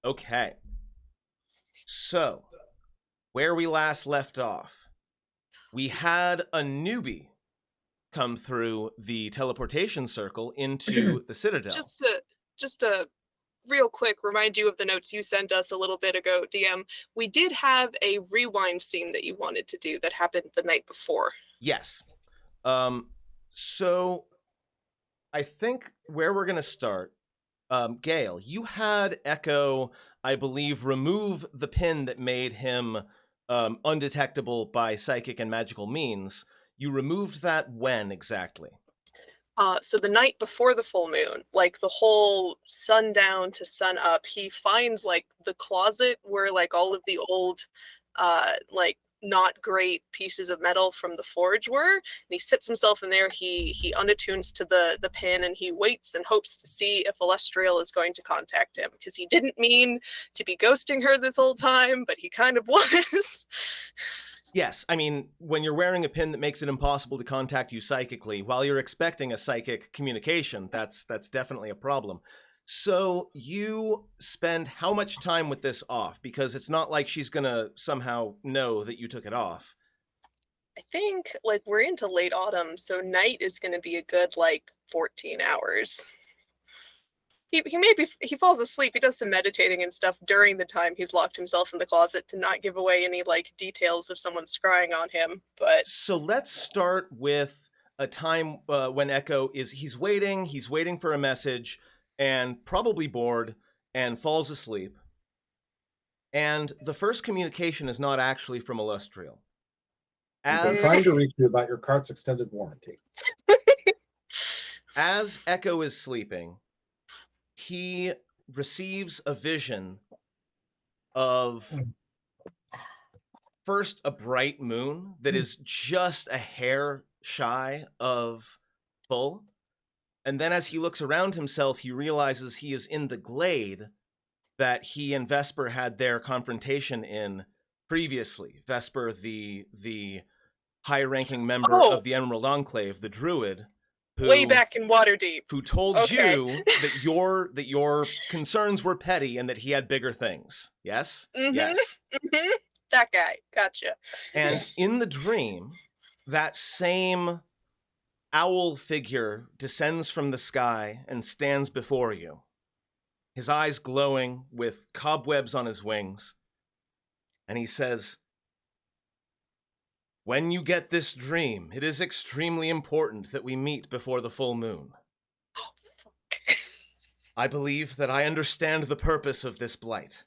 Okay. So, where we last left off, we had a newbie come through the teleportation circle into the Citadel. Just to real quick remind you of the notes you sent us a little bit ago, DM. We did have a rewind scene that you wanted to do that happened the night before. Yes. So I think where we're going to start, Gale, you had Echo, I believe, remove the pin that made him undetectable by psychic and magical means. You removed that when exactly? So the night before the full moon, like the whole sundown to sun up, he finds like the closet where like all of the old, like not great pieces of metal from the forge were. And he sits himself in there. He unattunes to the pin and he waits and hopes to see if Alestriel is going to contact him because he didn't mean to be ghosting her this whole time, but he kind of was. Yes, I mean, when you're wearing a pin that makes it impossible to contact you psychically, while you're expecting a psychic communication, that's definitely a problem. So you spend how much time with this off? Because it's not like she's gonna somehow know that you took it off. I think like we're into late autumn, so night is going to be a good like 14 hours. He falls asleep. He does some meditating and stuff during the time he's locked himself in the closet to not give away any like details of someone scrying on him. But So let's start with a time when Echo he's waiting for a message, and probably bored, and falls asleep. And the first communication is not actually from Illustrial. I'm trying to reach you about your cart's extended warranty. As Echo is sleeping, he receives a vision of first a bright moon that is just a hair shy of full. And then as he looks around himself, he realizes he is in the glade that he and Vesper had their confrontation in previously. Vesper, the high-ranking member of the Emerald Enclave, the druid, who, way back in Waterdeep, who told you that your concerns were petty and that he had bigger things. Yes? Mm-hmm. Yes. Mm-hmm. That guy. Gotcha. And in the dream, that same owl figure descends from the sky and stands before you, his eyes glowing with cobwebs on his wings. And he says, "When you get this dream, it is extremely important that we meet before the full moon. I believe that I understand the purpose of this blight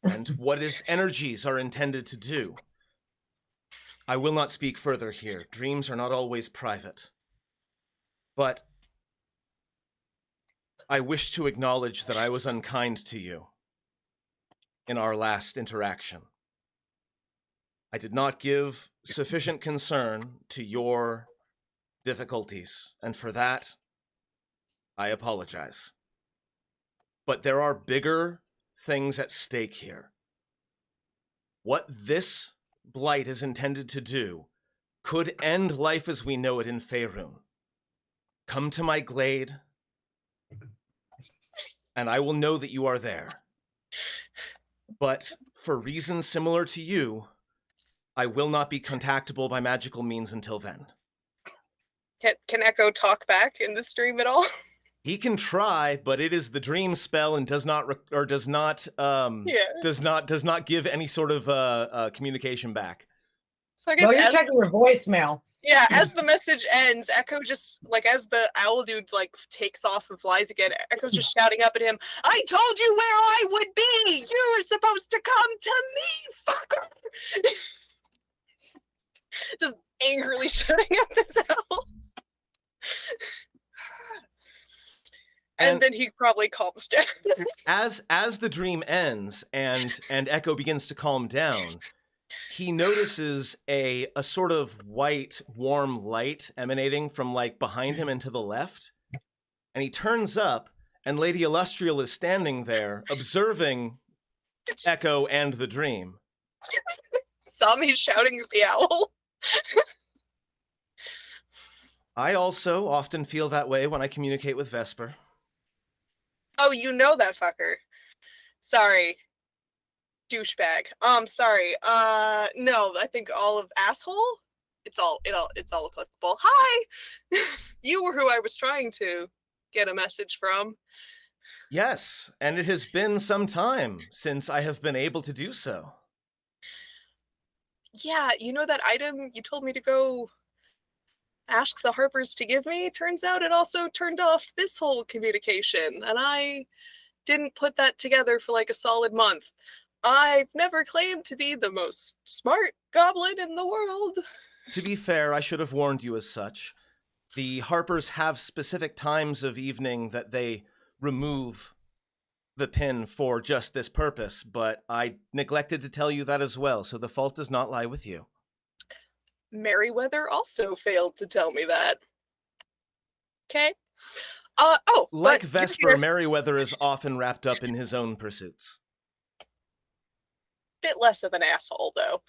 and what its energies are intended to do. I will not speak further here. Dreams are not always private. But I wish to acknowledge that I was unkind to you in our last interaction. I did not give sufficient concern to your difficulties, and for that, I apologize. But there are bigger things at stake here. What this blight is intended to do could end life as we know it in Faerun. Come to my glade, and I will know that you are there. But for reasons similar to you, I will not be contactable by magical means until then." Can Echo talk back in this dream at all? He can try, but it is the dream spell and does not give any sort of communication back. So I guess you're checking your voicemail. Yeah, as the message ends, Echo just, like, as the owl dude, like, takes off and flies again, Echo's just shouting up at him, "I told you where I would be! You were supposed to come to me, fucker!" Just angrily shouting at this owl. And then he probably calms down. As the dream ends and Echo begins to calm down, he notices a sort of white, warm light emanating from like behind him and to the left. And he turns up, and Lady Illustrial is standing there, observing Echo and the dream. Saw me shouting at the owl. I also often feel that way when I communicate with Vesper. Oh, you know that fucker. Sorry. Douchebag. Sorry. No, I think all of asshole. It's all applicable. Hi. You were who I was trying to get a message from. Yes, and it has been some time since I have been able to do so. Yeah, you know that item you told me to go ask the Harpers to give me? Turns out it also turned off this whole communication, and I didn't put that together for like a solid month. I've never claimed to be the most smart goblin in the world. To be fair, I should have warned you as such. The Harpers have specific times of evening that they remove the pin for just this purpose, but I neglected to tell you that as well, so the fault does not lie with you. Merryweather also failed to tell me that. Okay. Like but Vesper, Merryweather is often wrapped up in his own pursuits. Bit less of an asshole, though.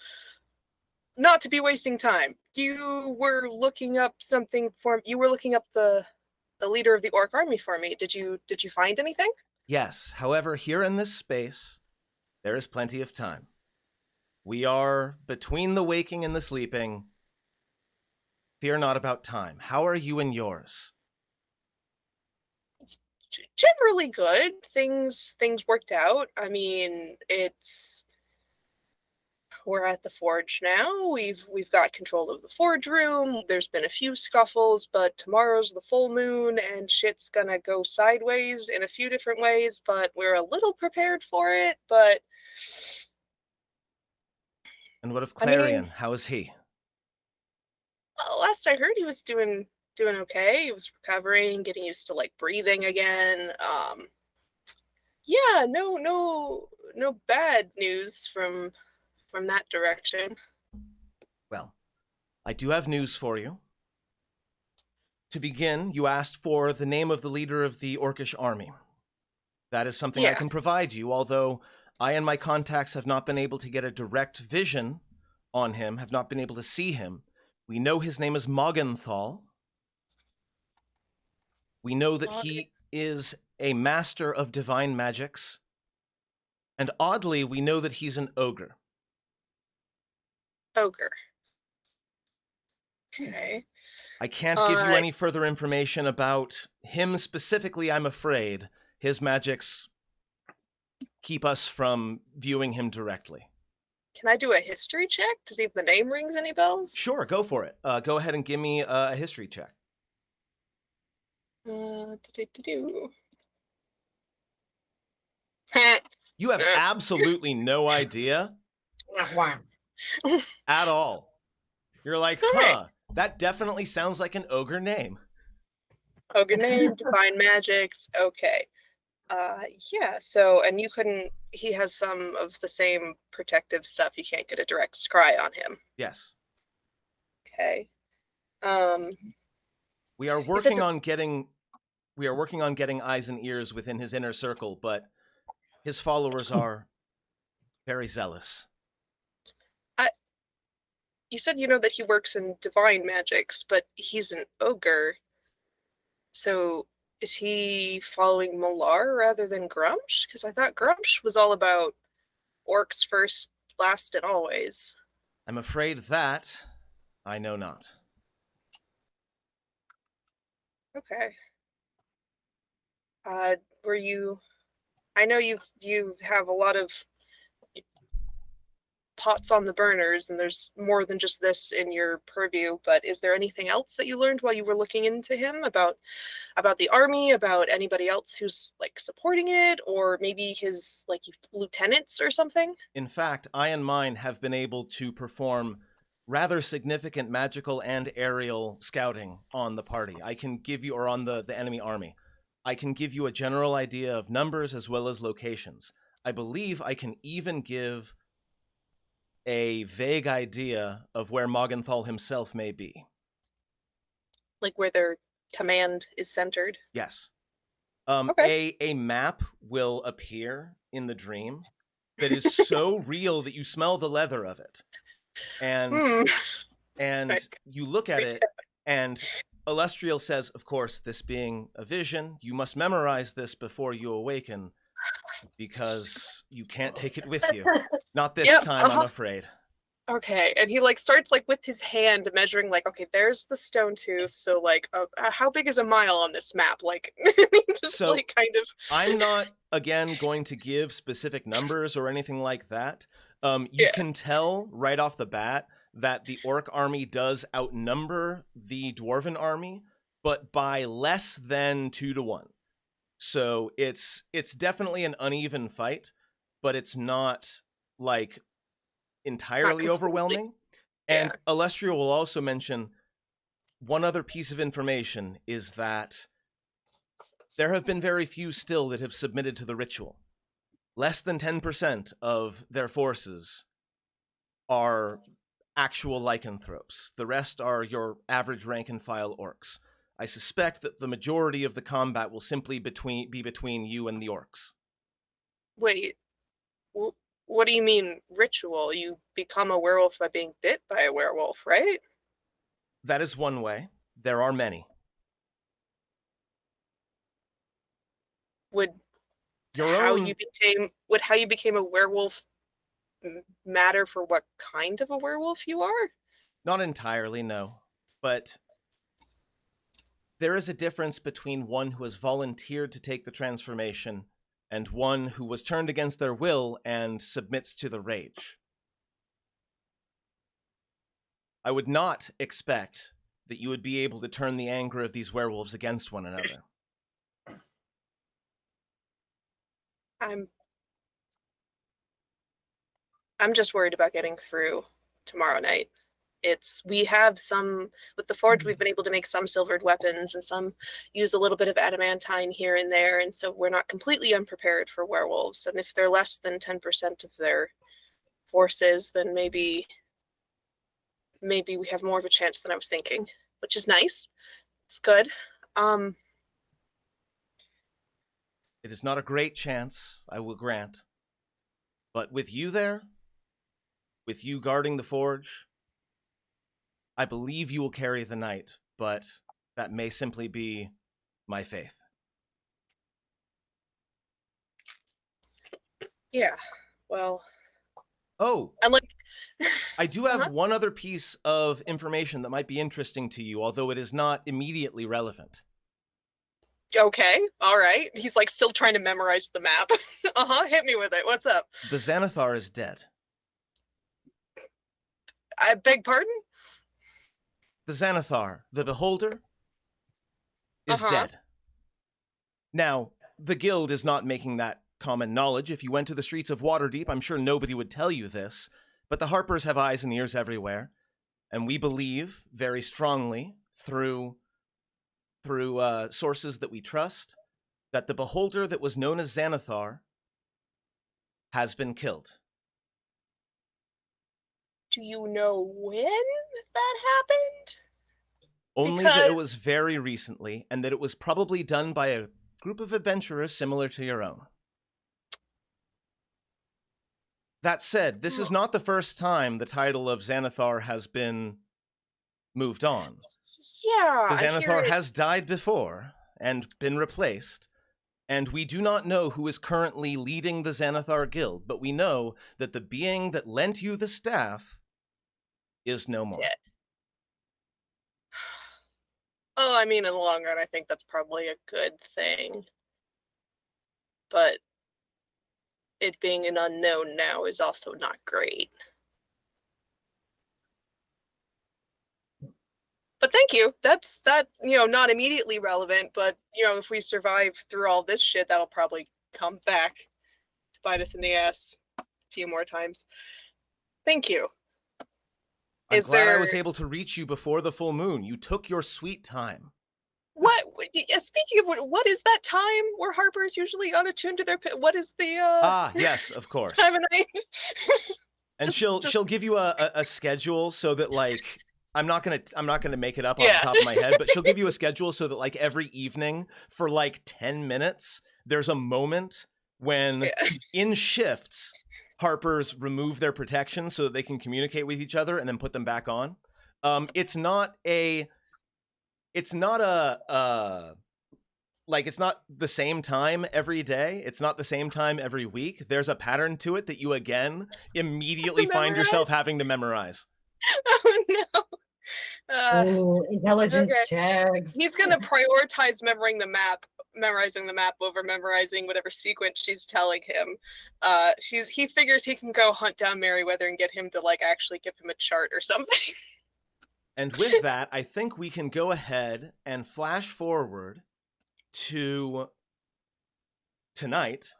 Not to be wasting time. You were looking up something for. You were looking up the leader of the orc army for me. Did you find anything? Yes. However, here in this space, there is plenty of time. We are between the waking and the sleeping. Fear not about time. How are you and yours? Generally good. Things worked out. I mean, we're at the forge now. We've got control of the forge room. There's been a few scuffles, but tomorrow's the full moon and shit's gonna go sideways in a few different ways, but we're a little prepared for it. But And what of Clarion? How is he? Well, last I heard he was doing okay. He was recovering, getting used to like breathing again. Yeah, no bad news from that direction. Well, I do have news for you. To begin, you asked for the name of the leader of the Orcish army. That is something I can provide you, although I and my contacts have not been able to get a direct vision on him, have not been able to see him. We know his name is Morgenthal. We know that he is a master of divine magics. And oddly, we know that he's an ogre. Ogre. Okay. I can't give you any further information about him specifically, I'm afraid. His magics keep us from viewing him directly. Can I do a history check to see if the name rings any bells? Sure, go for it. Go ahead and give me a history check. You have absolutely no idea at all. You're like, that definitely sounds like an ogre name. Ogre name, divine magics, okay. Yeah, so, and he has some of the same protective stuff. You can't get a direct scry on him. Yes. Okay. We are working on getting eyes and ears within his inner circle, but his followers are very zealous. You said that he works in divine magics, but he's an ogre. So is he following Malar rather than Grumsh? Because I thought Grumsh was all about orcs first, last, and always. I'm afraid that I know not. Okay. I know you have a lot of pots on the burners, and there's more than just this in your purview, but is there anything else that you learned while you were looking into him about the army, about anybody else who's like supporting it, or maybe his like lieutenants or something? In fact, I and mine have been able to perform rather significant magical and aerial scouting on the party. I can give you, or on the enemy army. I can give you a general idea of numbers as well as locations. I believe I can even give a vague idea of where Morgenthal himself may be. Like where their command is centered? Yes. Okay. A map will appear in the dream that is so real that you smell the leather of it. And you look at it, and Illustrial says, of course, this being a vision, you must memorize this before you awaken. because you can't take it with you. Not this Yep, time, I'm afraid. Okay, and he like starts like with his hand measuring like, okay, there's the stone tooth, so like how big is a mile on this map? Like just So, like kind of I'm not again going to give specific numbers or anything like that. You Yeah. can tell right off the bat that the orc army does outnumber the dwarven army, but by less than 2-1. So it's definitely an uneven fight, but it's not like entirely completely. overwhelming. And Alestria will also mention one other piece of information is that there have been very few still that have submitted to the ritual. Less than 10% of their forces are actual lycanthropes. The rest are your average rank and file orcs. I suspect that the majority of the combat will simply be between you and the orcs. Wait, what do you mean ritual? You become a werewolf by being bit by a werewolf, right? That is one way. There are many. Would Your how own... you became a werewolf matter for what kind of a werewolf you are? Not entirely, no. But there is a difference between one who has volunteered to take the transformation and one who was turned against their will and submits to the rage. I would not expect that you would be able to turn the anger of these werewolves against one another. I'm just worried about getting through tomorrow night. We have some with the forge, we've been able to make some silvered weapons and some use a little bit of adamantine here and there, and so we're not completely unprepared for werewolves. And if they're less than 10% of their forces, then maybe we have more of a chance than I was thinking, which is nice. It's good. It is not a great chance, I will grant. But with you there, with you guarding the forge, I believe you will carry the night, but that may simply be my faith. Yeah, well... Oh, I'm like... I do have one other piece of information that might be interesting to you, although it is not immediately relevant. Okay, all right. He's like still trying to memorize the map. Hit me with it. What's up? The Xanathar is dead. I beg pardon? The Xanathar, the Beholder, is dead. Now, the guild is not making that common knowledge. If you went to the streets of Waterdeep, I'm sure nobody would tell you this, but the Harpers have eyes and ears everywhere, and we believe very strongly through sources that we trust that the Beholder that was known as Xanathar has been killed. Do you know when that happened? Only that it was very recently, and that it was probably done by a group of adventurers similar to your own. That said, this is not the first time the title of Xanathar has been moved on. Yeah, the Xanathar has died before and been replaced, and we do not know who is currently leading the Xanathar Guild, but we know that the being that lent you the staff is no more. Dead. Oh, I mean, in the long run, I think that's probably a good thing. But it being an unknown now is also not great. But thank you. That's not immediately relevant, but if we survive through all this shit, that'll probably come back to bite us in the ass a few more times. Thank you. I'm glad I was able to reach you before the full moon. You took your sweet time. What? Speaking of what is that time where Harper's usually unattuned to their... What is the... yes, of course. Time of night? And she'll give you a schedule so that, like... I'm not gonna make it up off the top of my head, but she'll give you a schedule so that, like, every evening for like 10 minutes, there's a moment when in shifts, Harpers remove their protection so that they can communicate with each other and then put them back on. It's not a like, it's not the same time every day. It's not the same time every week. There's a pattern to it that you, again, immediately find yourself having to memorize. Oh, no. Oh, intelligence okay. checks. He's going to prioritize memorizing the map over memorizing whatever sequence she's telling him. He figures he can go hunt down Merryweather and get him to, like, actually give him a chart or something. And with that, I think we can go ahead and flash forward to tonight,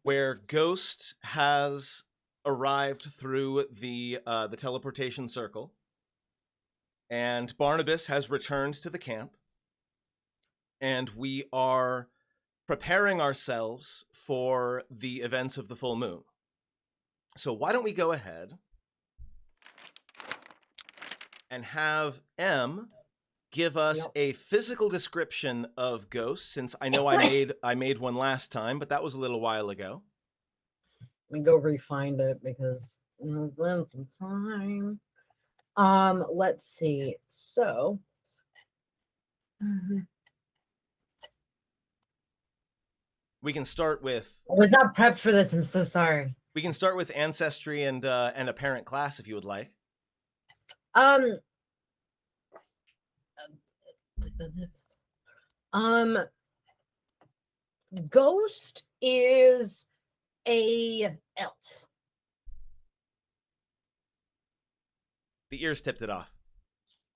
where Ghost has arrived through the teleportation circle, and Barnabas has returned to the camp, and we are preparing ourselves for the events of the full moon. So why don't we go ahead and have M give us a physical description of Ghost, since I know I made one last time, but that was a little while ago. Let me go re-find it because it's been some time. Let's see. So We can start with I was not prepped for this. I'm so sorry. we can start with ancestry and apparent class if you would like. Ghost is a elf. The ears tipped it off.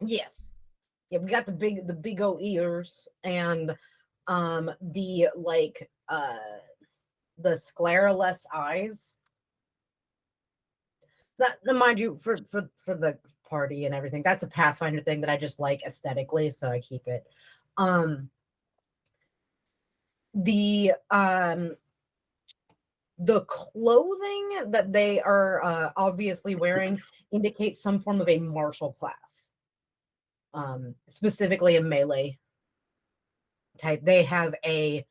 Yes. Yeah, we got the big old ears and the the scleroless eyes. That, mind you, for the party and everything, that's a Pathfinder thing that I just like aesthetically, so I keep it. The clothing that they are obviously wearing indicates some form of a martial class, specifically a melee type. They have a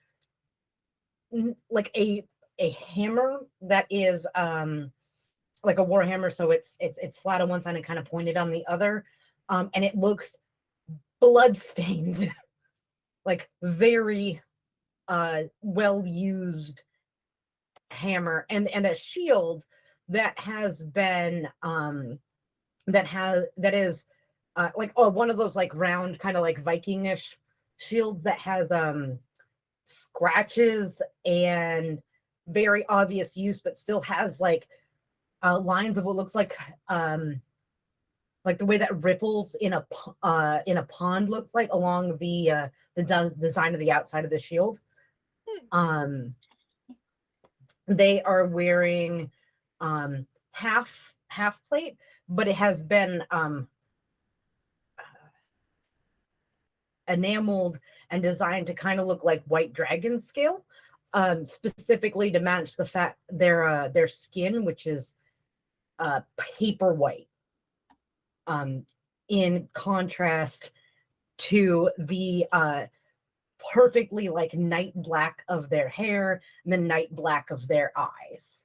hammer that is like a war hammer, so it's flat on one side and kind of pointed on the other, and it looks blood-stained. Like very well used hammer, and a shield that has been that is one of those like round kind of like Viking-ish shields that has scratches and very obvious use, but still has like lines of what looks like the way that ripples in a pond looks like along the design of the outside of the shield. They are wearing half plate, but it has been enameled and designed to kind of look like white dragon scale, specifically to match the fact their skin, which is paper white, in contrast to the perfectly like night black of their hair and the night black of their eyes,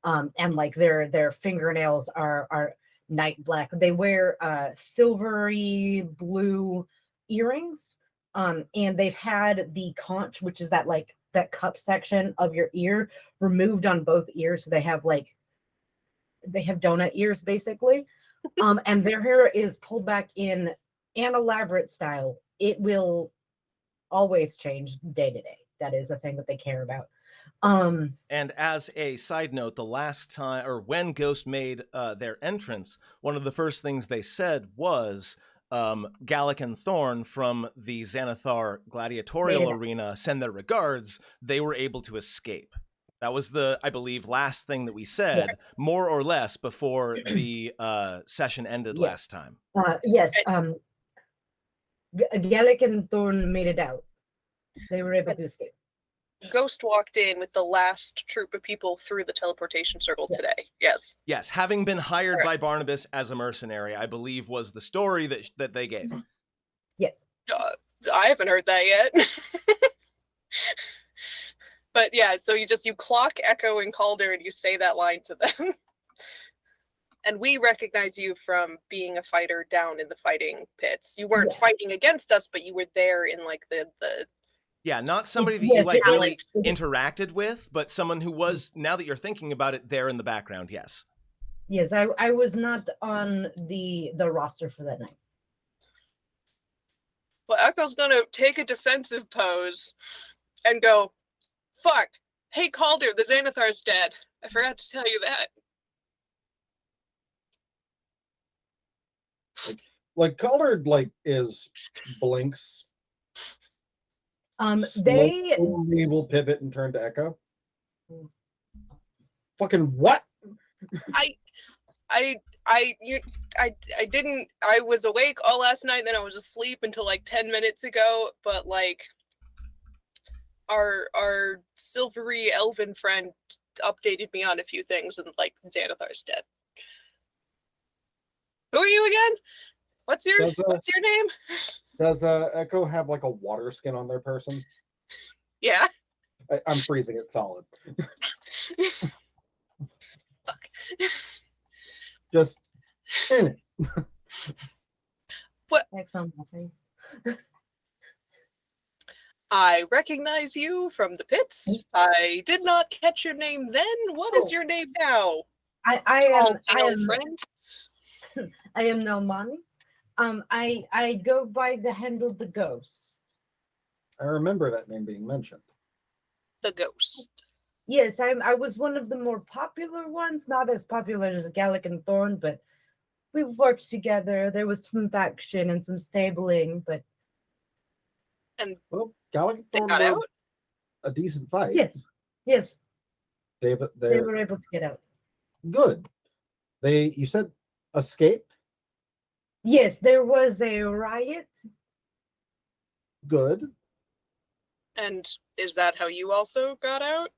and like their fingernails are night black. They wear silvery blue earrings, and they've had the conch, which is that like that cup section of your ear, removed on both ears, so they have donut ears basically. And their hair is pulled back in an elaborate style. It will always change day to day. That is a thing that they care about. And as a side note, the last time, or when Ghost made their entrance, one of the first things they said was Gallic and Thorn from the Xanathar gladiatorial arena send their regards. They were able to escape. That was I believe, last thing that we said, more or less, before the session ended last time. Yes. Gallic and Thorn made it out. They were able to escape. Ghost walked in with the last troop of people through the teleportation circle today. Yes. Yes, having been hired by Barnabas as a mercenary, I believe was the story that they gave. Yes. I haven't heard that yet. But yeah, so you clock Echo and Calder and you say that line to them. And we recognize you from being a fighter down in the fighting pits. You weren't fighting against us, but you were there in like the Yeah, not somebody that you Yes, like it- really it- interacted with, but someone who was, now that you're thinking about it, there in the background, yes. Yes, I was not on the roster for that night. Well, Echo's gonna take a defensive pose and go, fuck. Hey, Calder, the Xanathar's dead. I forgot to tell you that. Like Calder is blinks. They Slowly will pivot and turn to Echo. Fucking what? I didn't. I was awake all last night, and then I was asleep until like 10 minutes ago. But like, our silvery elven friend updated me on a few things, and like Xanathar's dead. Who are you again? What's your name? Does Echo have like a water skin on their person? Yeah. I'm freezing it solid. Just in it. X on my face. I recognize you from the pits. I did not catch your name then. What is your name now? I am friend. I am Nelmani. I go by the handle the Ghost. I remember that name being mentioned. The Ghost. Yes, I was one of the more popular ones, not as popular as Gallic and Thorn, but we've worked together. There was some faction and some stabling, but Well, Gallic and they Thorn got were out. a decent fight. yes, They they were able to get out. good. You said escaped? Yes, there was a riot. Good. And is that how you also got out?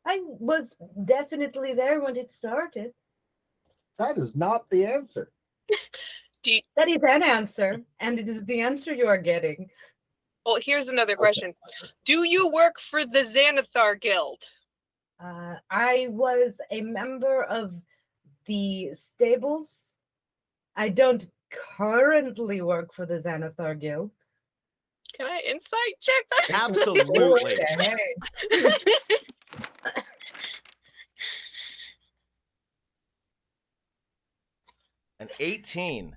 I was definitely there when it started. That is not the answer. That is an answer, and it is the answer you are getting. Well, here's another question. Do you work for the Xanathar Guild? I was a member of the stables. I don't currently work for the Xanathar Guild. Can I insight check that? Absolutely. An 18.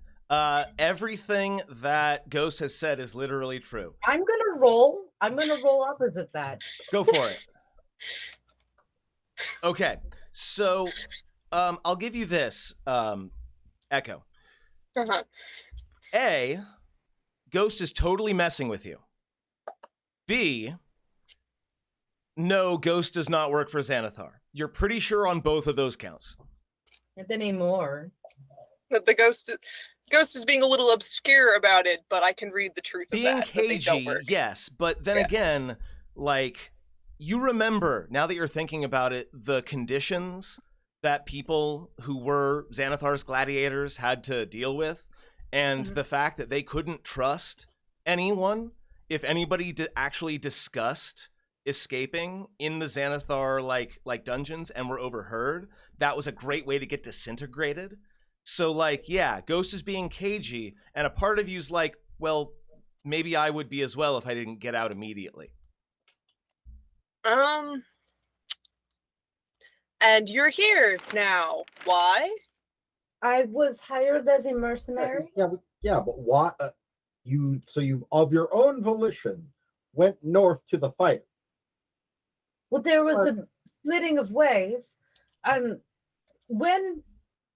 Everything that Ghost has said is literally true. I'm gonna roll opposite that. Go for it. Okay, so I'll give you this, Echo. Uh-huh. A, Ghost is totally messing with you. B, no, Ghost does not work for Xanathar. You're pretty sure on both of those counts. Not anymore. But the ghost is being a little obscure about it, but I can read the truth Being of that. That they don't cagey, work. yes, but then again, like, you remember, now that you're thinking about it, the conditions that people who were Xanathar's gladiators had to deal with, and the fact that they couldn't trust anyone. If anybody actually discussed escaping in the Xanathar like dungeons and were overheard, that was a great way to get disintegrated. So like, yeah, Ghost is being cagey, and a part of you's like, well, maybe I would be as well if I didn't get out immediately. And you're here now. Why? I was hired as a mercenary. Yeah, but why? You of your own volition went north to the fight. Well, there was a splitting of ways. When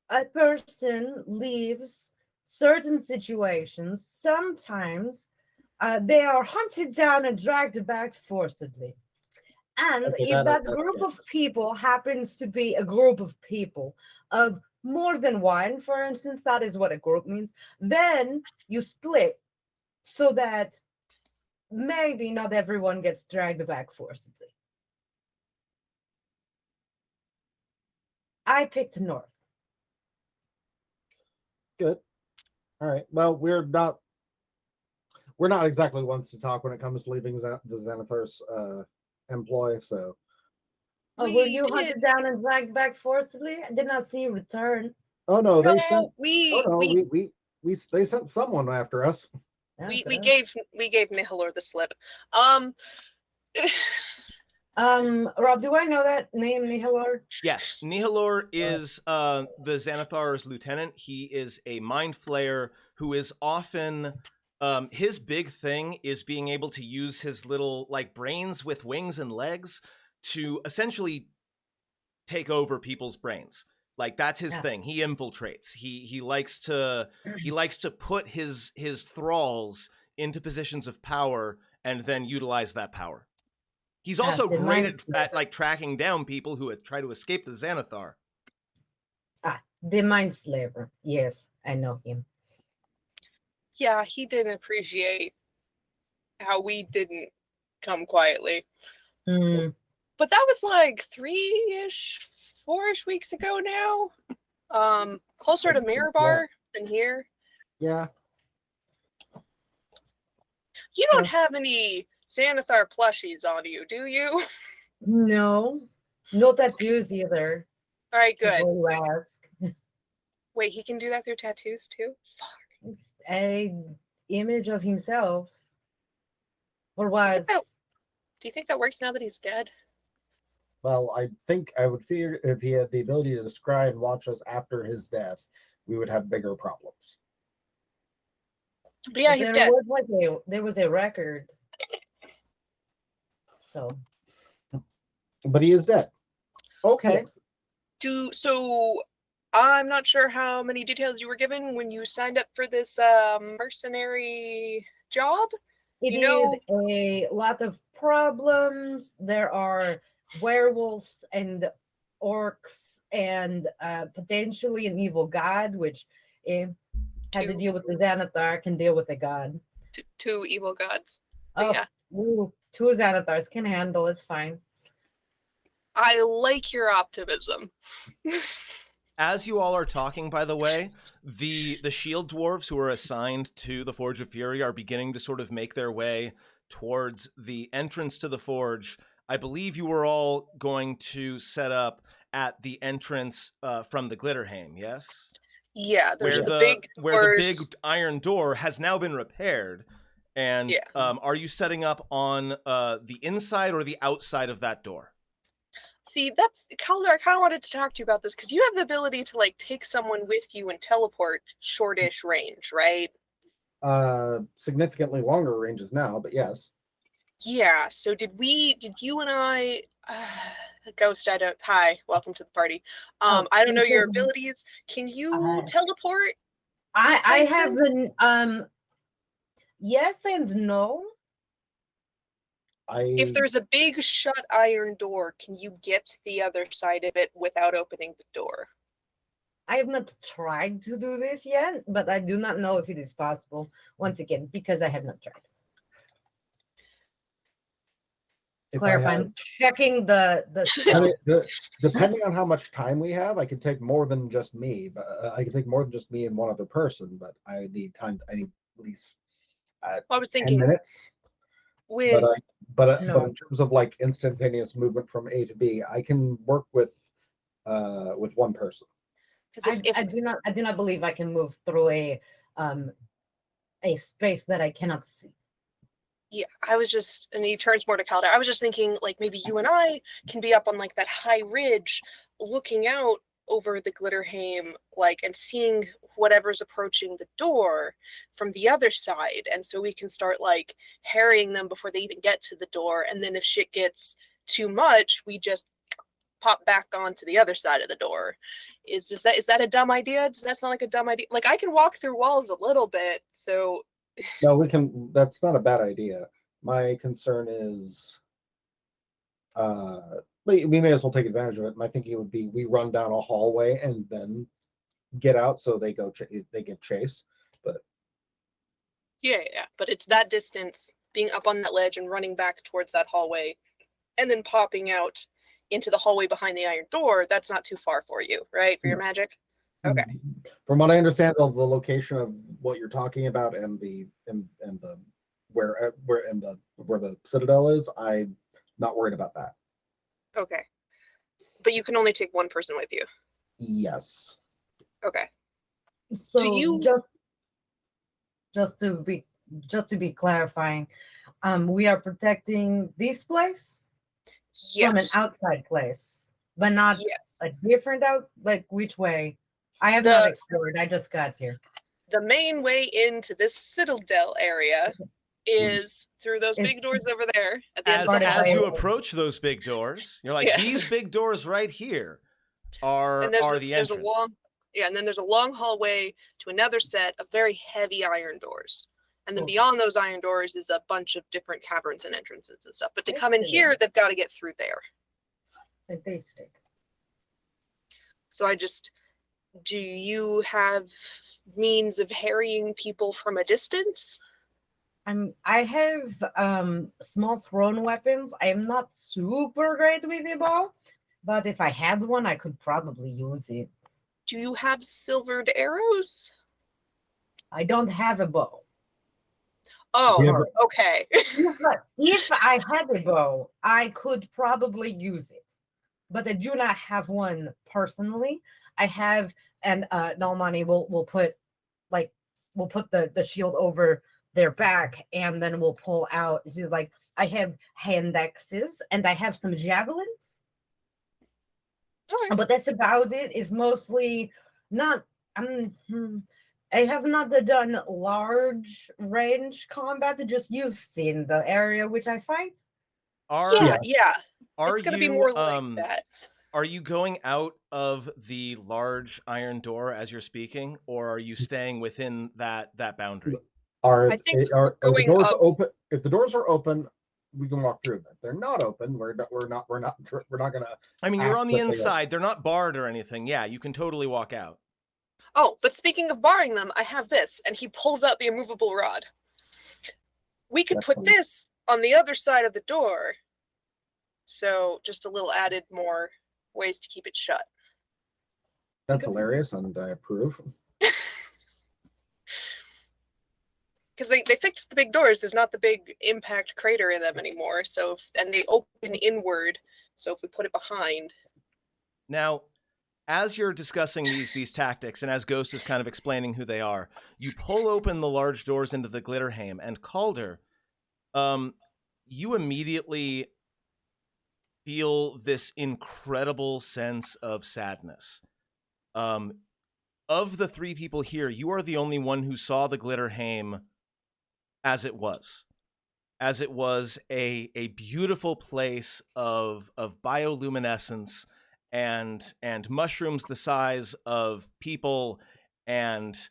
a person leaves certain situations, sometimes they are hunted down and dragged back forcibly. And Okay, if that group of people happens to be a group of people of more than one, for instance, that is what a group means, then you split so that maybe not everyone gets dragged back forcibly. I picked north. Good. All right. Well, we're not exactly ones to talk when it comes to leaving the Xanathar's employ. So. Oh, were you hunted down and dragged back forcibly? I did not see you return. Oh no, they No, sent. They sent someone after us. We Okay. gave Nihilor the slip. Rob, do I know that name, Nihilor? Yes, Nihilor is the Xanathar's lieutenant. He is a mind flayer who is often his big thing is being able to use his little like brains with wings and legs to essentially take over people's brains. Like that's his thing. He infiltrates. He likes to put his thralls into positions of power and then utilize that power. He's also great at like tracking down people who try to escape the Xanathar. The Mind Slaver. Yes, I know him. Yeah, he didn't appreciate how we didn't come quietly. But that was like 3-ish, 4-ish weeks ago now. Closer to Mirabar than here. Yeah. You don't have any Xanathar plushies on you, do you? No. No tattoos either. All right, good. Before you ask. Wait, he can do that through tattoos too? Fuck. It's a image of himself. Or was. Do you think that works now that he's dead? Well, I think I would fear if he had the ability to scry and watch us after his death, we would have bigger problems. But yeah, he's dead. There was a record. So. But he is dead. Okay. Yes. So I'm not sure how many details you were given when you signed up for this mercenary job. It is a lot of problems. There are werewolves and orcs and potentially an evil god, which had to deal with the Xanathar, can deal with a god. Two evil gods. Yeah. Ooh, 2 Xanathars can handle. It's fine. I like your optimism. As you all are talking, by the way, the shield dwarves who are assigned to the Forge of Fury are beginning to sort of make their way towards the entrance to the forge. I believe you were all going to set up at the entrance from the Glitterheim, yes? Yeah, where the big iron door has now been repaired. And are you setting up on the inside or the outside of that door? See, that's Calder. I kind of wanted to talk to you about this because you have the ability to like take someone with you and teleport shortish range, right? Significantly longer ranges now, but yes. Yeah. So did you and I, Ghost? Hi, welcome to the party. I don't know your abilities. Can you teleport? I have been. Yes and no. If there's a big shut iron door, can you get to the other side of it without opening the door? I have not tried to do this yet, but I do not know if it is possible. Once again, because I have not tried. Clarifying, checking the depending on how much time we have, I could take more than just me, but I could take more than just me and one other person. But I need time. I need at least I was thinking 10 minutes. But in terms of like instantaneous movement from A to B, I can work with one person. I do not believe I can move through a space that I cannot see. Yeah, I was just, and he turns more to Calder. I was just thinking, like, maybe you and I can be up on like that high ridge, looking out over the Glitterheim, like, and seeing whatever's approaching the door from the other side, and so we can start like harrying them before they even get to the door. And then if shit gets too much, we just pop back onto the other side of the door. Is that a dumb idea? Does that sound like a dumb idea? Like, I can walk through walls a little bit, so. No, we can. That's not a bad idea. My concern is, we may as well take advantage of it. My thinking would be we run down a hallway and then get out, so they get chase. But yeah, but it's that distance, being up on that ledge and running back towards that hallway, and then popping out into the hallway behind the iron door. That's not too far for you, right? For your magic. Okay. From what I understand of the location of what you're talking about and the where the citadel is, I'm not worried about that. Okay. But you can only take one person with you. Yes. Okay. So just to be just to be clarifying, we are protecting this place from an Yes. outside place, but not Yes. a different out. Like which way? I have not explored. I just got here. The main way into this citadel area is through those big doors over there at the end of the As hall. you approach those big doors, you're like, Yes. these big doors right here are And there's the there's a entrance. long, yeah, and then there's a long hallway to another set of very heavy iron doors. And then Cool. beyond those iron doors is a bunch of different caverns and entrances and stuff. But to come in Excellent. here, they've got to get through there. Fantastic. So do you have means of harrying people from a distance? I have small thrown weapons. I am not super great with the bow, but if I had one, I could probably use it. Do you have silvered arrows? I don't have a bow. Oh, Yeah, okay. But if I had a bow, I could probably use it. But I do not have one personally. I have, and Nalmani will put the shield over their back, and then we'll pull out. Like I have hand axes, and I have some javelins. Okay. But that's about it. It's mostly not. I have not done large range combat. Just you've seen the area which I fight. Yeah. Are It's gonna be you more like that. Are you going out of the large iron door as you're speaking, or are you staying within that boundary? I think are the going doors up- open? If the doors are open, we can walk through them. If they're not open, we're not gonna. I mean, you're on the Ask that they inside. They're not barred or anything. Yeah, you can totally walk out. Oh, but speaking of barring them, I have this. And he pulls out the immovable rod. We could That's put cool. this on the other side of the door. So just a little added more ways to keep it shut. That's hilarious, and I approve. Because they fixed the big doors. There's not the big impact crater in them anymore. So and they open inward. So if we put it behind. Now, as you're discussing these tactics, and as Ghost is kind of explaining who they are, you pull open the large doors into the Glitterhame, and Calder, you immediately feel this incredible sense of sadness. Of the three people here, you are the only one who saw the Glitterhame as it was a beautiful place of bioluminescence and mushrooms the size of people and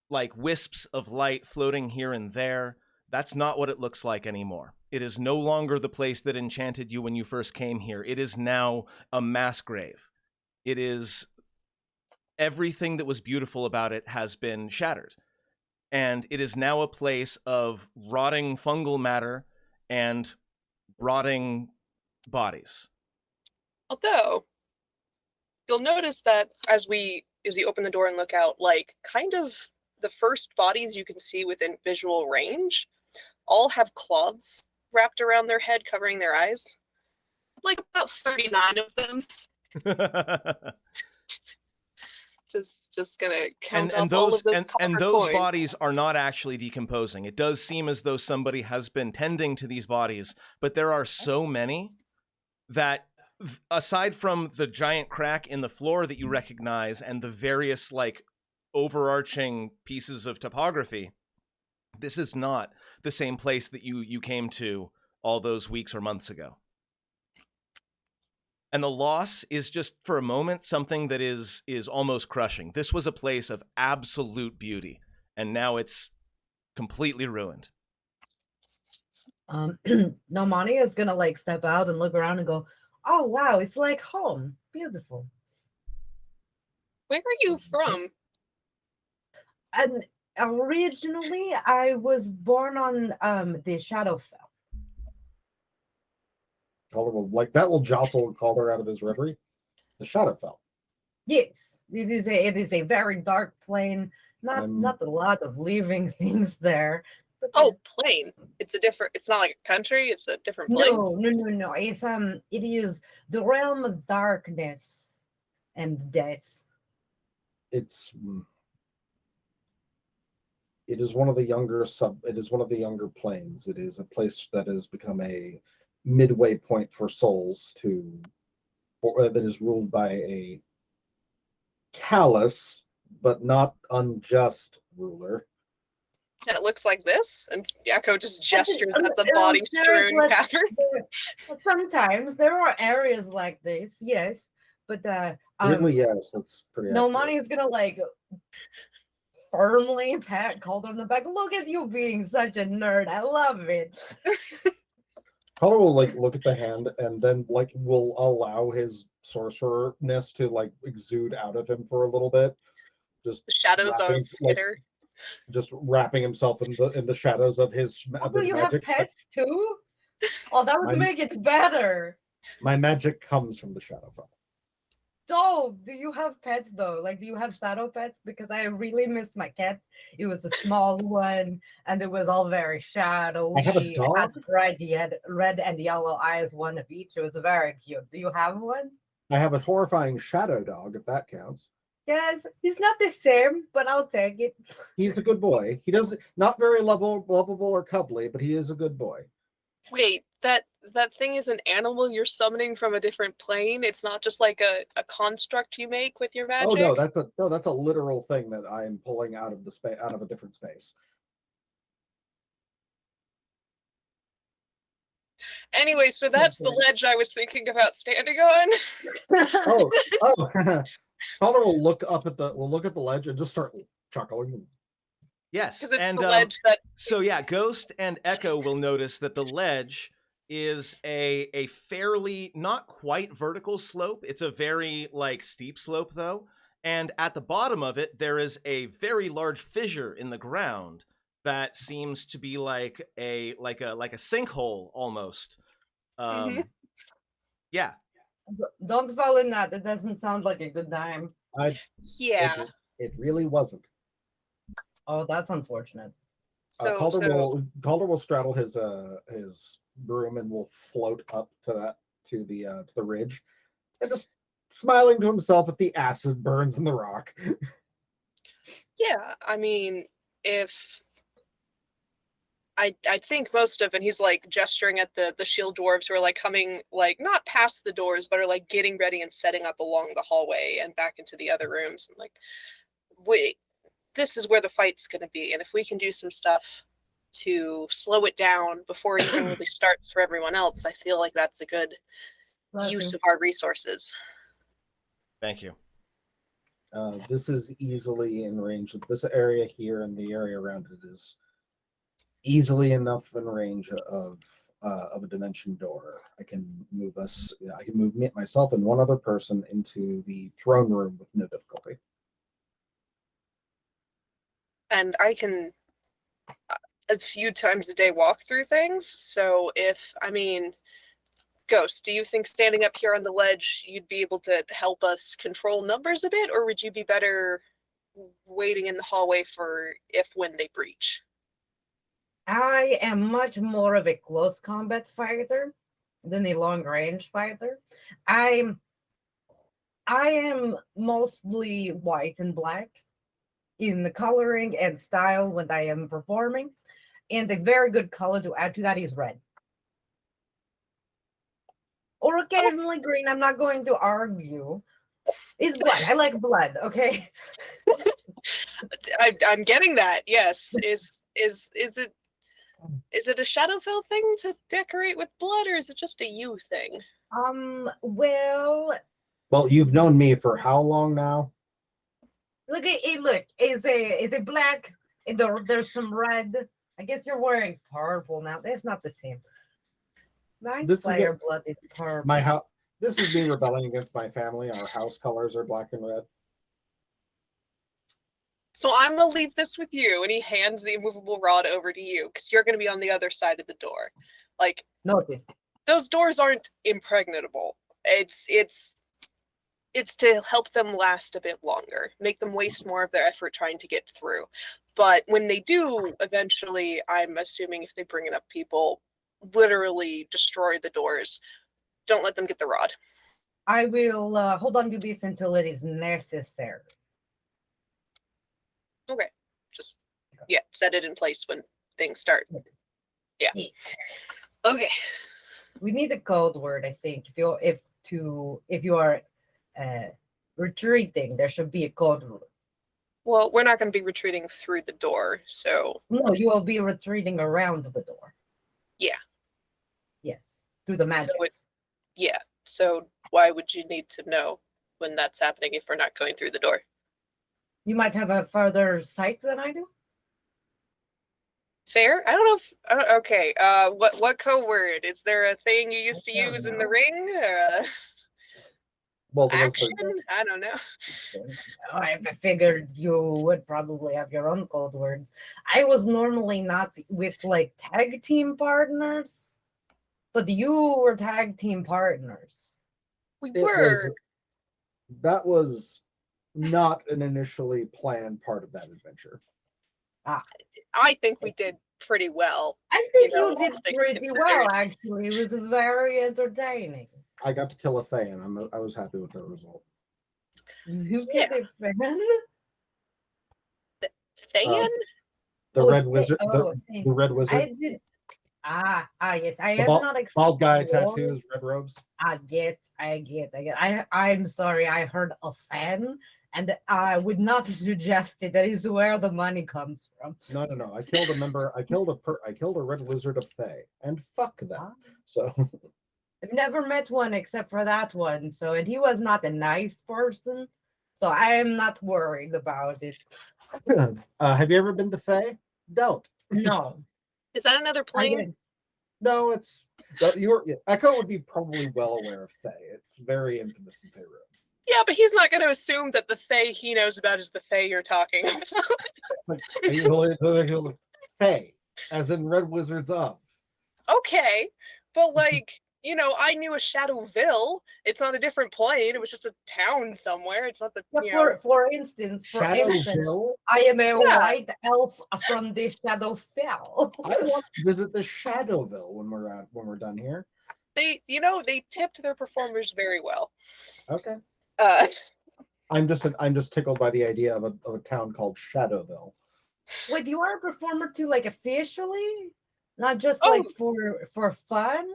like wisps of light floating here and there. That's not what it looks like anymore. It is no longer the place that enchanted you when you first came here. It is now a mass grave. It is everything that was beautiful about it has been shattered. And it is now a place of rotting fungal matter and rotting bodies. Although, you'll notice that as you open the door and look out, like kind of the first bodies you can see within visual range all have cloths wrapped around their head covering their eyes. Like about 39 of them. Just gonna count off all of those and copper those coins. bodies are not actually decomposing. It does seem as though somebody has been tending to these bodies, but there are so many that aside from the giant crack in the floor that you recognize and the various like overarching pieces of topography, this is not the same place that you came to all those weeks or months ago. And the loss is just, for a moment, something that is almost crushing. This was a place of absolute beauty, and now it's completely ruined. Nomani is gonna like step out and look around and go, "Oh wow, it's like home. Beautiful." Where are you from? And originally, I was born on the Shadowfell. Calder will that will jostle Calder out of his reverie. The Shadowfell. Yes, it is a very dark plain. Not a lot of living things there. But Oh, plane. It's not like a country, it's a different plane. No. It is the realm of darkness and death. It's It is one of the younger It is one of the younger planes. It is a place that has become a midway point for souls that is ruled by a callous but not unjust ruler. It looks like this, and Yakko just gestures And at the there's body-strewn like- cavern. Sometimes there are areas like this, yes, but Weirdly, yes, that's pretty no accurate. money is gonna like firmly pat Calder on the back. Look at you being such a nerd. I love it. Calder will like look at the hand and then like will allow his sorcererness to like exude out of him for a little bit. Just The shadows wrapping, are skitter. just wrapping himself in the shadows of his Oh, you have magic. pets too? Oh, that would I'm- make it better. My magic comes from the shadow realm. Dope. Do you have pets though? Like, do you have shadow pets? Because I really missed my cat. It was a small one, and it was all very shadowy. I have a It had dog. red and yellow eyes, one of each. It was very cute. Do you have one? I have a horrifying shadow dog, if that counts. Yes, he's not the same, but I'll take it. He's a good boy. He doesn't not very lovable or cuddly, but he is a good boy. Wait, that thing is an animal you're summoning from a different plane? It's not just like a construct you make with your magic? Oh no, that's a literal thing that I am pulling out of the space, out of a different space. Anyway, so that's the ledge I was thinking about standing on. Oh, Calder will look at the ledge and just start chuckling. Yes, Because it's and the ledge that so yeah, Ghost and Echo will notice that the ledge is a fairly not quite vertical slope. It's a very like steep slope though, and at the bottom of it there is a very large fissure in the ground that seems to be like a sinkhole almost. Yeah. Don't fall in that. It doesn't sound like a good time. yeah. It really wasn't. Oh, that's unfortunate. So, Calder will straddle his broom and will float up to the ridge, and just smiling to himself at the acid burns in the rock. yeah, I mean, if I think most of, and he's like gesturing at the shield dwarves who are like coming like not past the doors, but are like getting ready and setting up along the hallway and back into the other rooms. And like, wait, this is where the fight's going to be, and if we can do some stuff to slow it down before it even really starts for everyone else, I feel like that's a good use of our resources. Thank you. This is easily in range. This area here and the area around it is easily enough in range of a dimension door. I can move myself and one other person into the throne room with no difficulty. And I can a few times a day walk through things. So Ghost, do you think standing up here on the ledge you'd be able to help us control numbers a bit, or would you be better waiting in the hallway for when they breach? I am much more of a close combat fighter than a long range fighter. I am mostly white and black in the coloring and style when I am performing, and a very good color to add to that is red. Or occasionally green. I'm not going to argue. It's blood. I like blood, okay? I'm getting that. Yes. Is it a Shadowfell thing to decorate with blood, or is it just a you thing? Well, you've known me for how long now? look, is a black, and there's some red. I guess you're wearing purple now. That's not the same. Mind Slayer blood is purple. This is me rebelling against my family. Our house colors are black and red. So I'm gonna leave this with you, and he hands the immovable rod over to you because you're gonna be on the other side of the door. Like, noted. Those doors aren't impregnable. It's to help them last a bit longer, make them waste more of their effort trying to get through. But when they do, eventually, I'm assuming if they bring enough people, literally destroy the doors. Don't let them get the rod. I will hold on to this until it is necessary. Okay. Just set it in place when things start. Yeah. Yeah. Okay. We need a code word, I think. If you are retreating, there should be a code word. Well, we're not going to be retreating through the door, so No, you will be retreating around the door. yeah. Yes, through the magic. Yeah. So why would you need to know when that's happening if we're not going through the door? You might have a further sight than I do. Fair. I don't know if. Okay. What code word? Is there a thing you used to I don't use in the know. ring? Well, there was Action? I don't know. I figured you would probably have your own code words. I was normally not with like tag team partners, but you were tag team partners. We it were. that was not an initially planned part of that adventure. I think we did pretty well. I think You know, you did all things pretty considered. well, actually. It was very entertaining. I got to kill a Fae, and I was happy with the result. You Yeah. get a fan? Thayan? The Oh, red Tha- wizard, oh, the red wizard, I did. Yes. I the have not bald guy, explored. tattoos, red robes. I get. I'm sorry. I heard a fan, and I would not suggest it. That is where the money comes from. No. I killed a member. I killed a red wizard of Fae, and fuck them. Ah. So I've never met one except for that one. So, and he was not a nice person. So I am not worried about it. have you ever been to Fae? Don't. No. Is that another plane? Again, No, it's Echo would be probably well aware of Fae. It's very infamous in Faerun. Yeah, but he's not going to assume that the Fae he knows about is the Fae you're talking about. Like, Fae, as in Red Wizards of. Okay, but like, you know, I knew a Shadowville. It's not a different plane. It was just a town somewhere. It's not the, but you know. for instance, Shadowville? I am a Yeah. white elf from the Shadowfell. I want to visit the Shadowville when we're done here. They tipped their performers very well. Okay. Uh, I'm just tickled by the idea of a town called Shadowville. Wait, you are a performer too, like officially? Not just Oh. like for fun?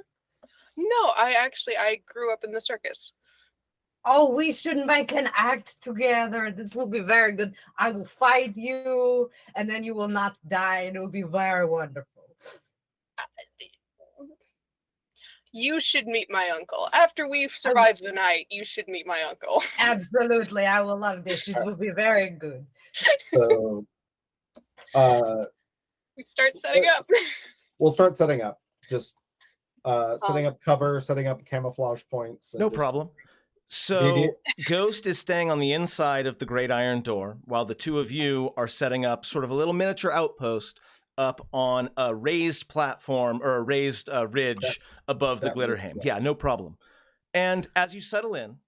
no, I grew up in the circus. Oh, we should make an act together. This will be very good. I will fight you, and then you will not die, and it will be very wonderful. You should meet my uncle. After we've survived the night, you should meet my uncle. Absolutely, I will love this. This will be very good. So, We start setting up. we'll start setting up. Just setting up cover, setting up camouflage points. No just- problem. The So idea- Ghost is staying on the inside of the great iron door, while the two of you are setting up sort of a little miniature outpost up on a raised platform or a raised ridge above the that glitter ridge, ham. yeah. Yeah, no problem. And as you settle in,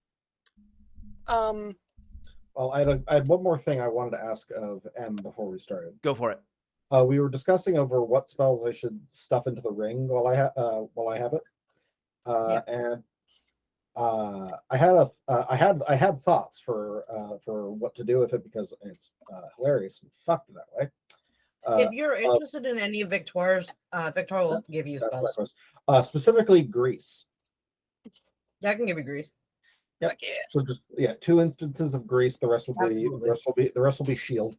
Well, I had one more thing I wanted to ask of M before we started. go for it. We were discussing over what spells I should stuff into the ring while I have it, and I had thoughts for what to do with it because it's hilarious and fucked that way. If you're interested in any of Victor's, Victor will give you That's my spells. question. Specifically grease. Yeah, I can give you grease. Yep. Fuck yeah. So just 2 instances of grease. The rest will be Absolutely. the rest will be shield.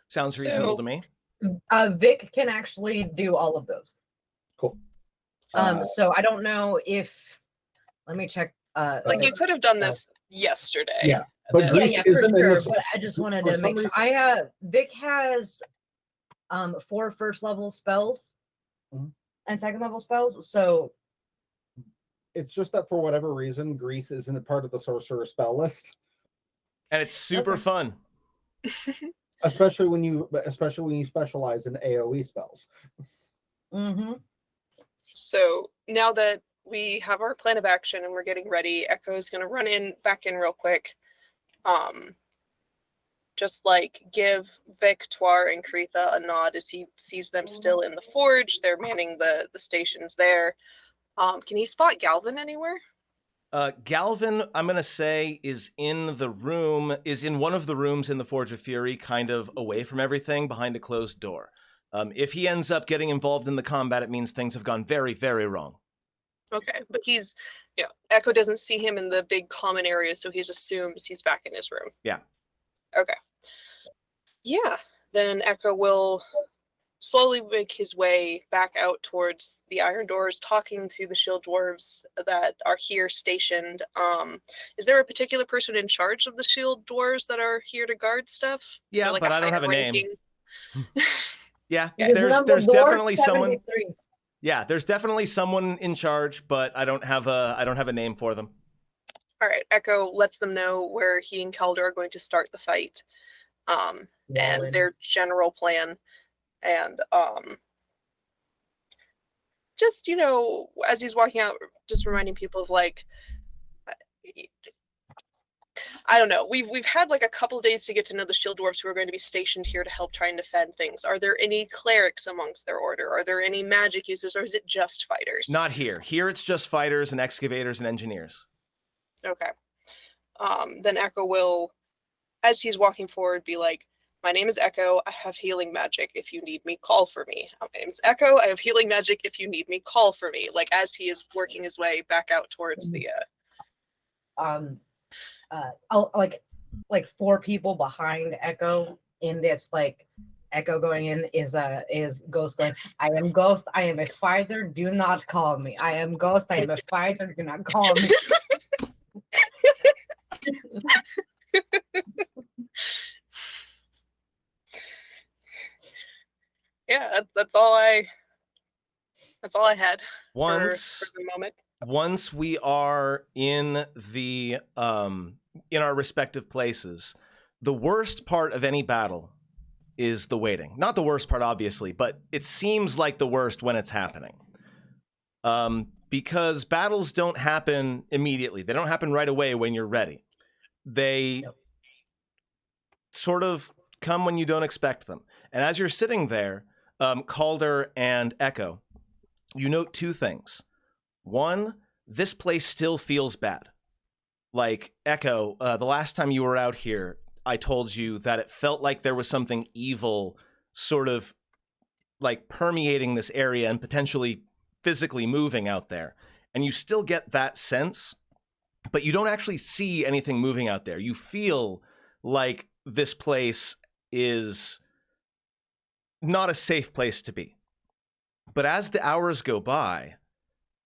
Sounds reasonable So- to me. Vic can actually do all of those. Cool. So I don't know if. Let me check. Like you could have done this yesterday. Yeah, but then- grease yeah, for isn't in sure. this. But I just wanted for to some make sure. reason- I have Vic has 4 first level spells Mhm. and second level spells. So It's just that for whatever reason, grease isn't a part of the sorcerer spell list. And it's super Okay. fun. Especially when you specialize in AoE spells. So now that we have our plan of action and we're getting ready, Echo's gonna run back in real quick. Just like give Victoire and Kretha a nod as he sees them still in the forge. They're manning the stations there. Can he spot Galvin anywhere? Galvin, I'm going to say, is in one of the rooms in the Forge of Fury, kind of away from everything, behind a closed door. If he ends up getting involved in the combat, it means things have gone very, very wrong. Okay, but Echo doesn't see him in the big common area, so he assumes he's back in his room. Yeah. Okay. Yeah, then Echo will slowly make his way back out towards the iron doors, talking to the shield dwarves that are here stationed. Is there a particular person in charge of the shield dwarves that are here to guard stuff? Yeah, like but I don't have a name. Yeah, there's definitely someone. Yeah, there's definitely someone in charge, but I don't have a name for them. All right, Echo lets them know where he and Calder are going to start the fight, and their general plan. And just, as he's walking out, just reminding people of I don't know. We've had a couple days to get to know the shield dwarves who are going to be stationed here to help try and defend things. Are there any clerics amongst their order? Are there any magic users, or is it just fighters? Not here. Here it's just fighters and excavators and engineers. Okay. Then Echo will, as he's walking forward, be like, "My name is Echo. I have healing magic. If you need me, call for me. My name is Echo. I have healing magic. If you need me, call for me." As he is working his way back out towards the four people behind Echo in this Echo going in is Ghost going, "I am Ghost, I am a fighter, do not call me. I am Ghost, I am a fighter, do not call me." Yeah, that's all I had for the moment. Once we are in the in our respective places, the worst part of any battle is the waiting. Not the worst part, obviously, but it seems like the worst when it's happening. Because battles don't happen immediately. They don't happen right away when you're ready. They sort of come when you don't expect them. And as you're sitting there, Calder and Echo, you note two things. One, this place still feels bad. Echo, the last time you were out here, I told you that it felt like there was something evil sort of permeating this area and potentially physically moving out there. And you still get that sense, but you don't actually see anything moving out there. You feel like this place is not a safe place to be. But as the hours go by